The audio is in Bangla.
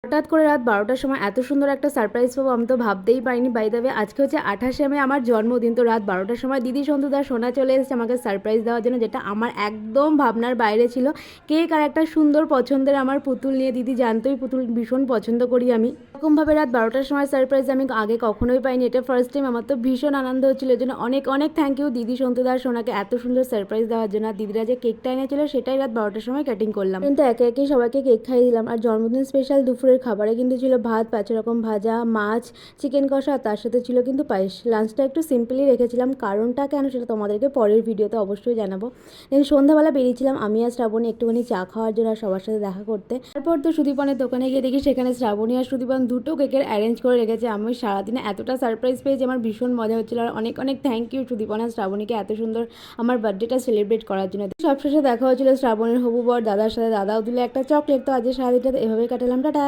হঠাৎ করে রাত 12টার সময় এত সুন্দর একটা সারপ্রাইজ পাবো আমি তো ভাবতেই পারিনি। বাই দ্য ওয়ে আজকে হচ্ছে 28শে মে আমার জন্মদিন। তো রাত 12টার সময় দিদি সন্তুদার সোনা চলে এসেছে আমাকে সারপ্রাইজ দেওয়ার জন্য, যেটা আমার একদম ভাবনার বাইরে ছিল। কেক আর একটা সুন্দর পছন্দের আমার পুতুল নিয়ে, দিদি জানতোই পুতুল ভীষণ পছন্দ করি আমি। এরকমভাবে রাত 12টার সময় সারপ্রাইজ আমি আগে কখনোই পাইনি, এটা ফার্স্ট টাইম। আমার তো ভীষণ আনন্দ হচ্ছিল। এর জন্য অনেক অনেক থ্যাংক ইউ দিদি সন্তুদার সোনাকে এত সুন্দর সারপ্রাইজ দেওয়ার জন্য। দিদিরা যে কেকটা এনেছিল সেটাই রাত 12টার সময় কাটিং করলাম, কিন্তু একে একে সবাইকে কেক খাইয়ে দিলাম। আর জন্মদিন স্পেশাল দুপুরের খাবারে কিন্তু ছিল ভাত, 5 রকম ভাজা, মাছ, চিকেন কষা, আর তার সাথে ছিল কিন্তু পায়েস। লাঞ্চটা একটু সিম্পলি রেখেছিলাম, কারণটা কেন সেটা তোমাদেরকে পরের ভিডিওতে অবশ্যই জানাবো। দেন সন্ধ্যাবেলা বেরিয়েছিলাম আমি আর শ্রাবণী একটুখানি চা খাওয়ার জন্য আর সবার সাথে দেখা করতে। তারপর তো সুদীপনের দোকানে গিয়ে দেখি সেখানে শ্রাবণী আর সুদীপন দুটো কেকের অ্যারেঞ্জ করে রেখেছে। আমি সারাদিনে এতটা সারপ্রাইজ পেয়েছি, আমার ভীষণ মজা হচ্ছিল। আর অনেক অনেক থ্যাংক ইউ সুদীপন আর শ্রাবণীকে এত সুন্দর আমার বার্থডেটা সেলিব্রেট করার জন্য। সবশেষে দেখা হচ্ছিল শ্রাবণীর হবু বর দাদার সাথে, দাদাও দিলে একটা চকলেট। তো আজকে সারাদিনটা এভাবে কাটালাম, টাটা।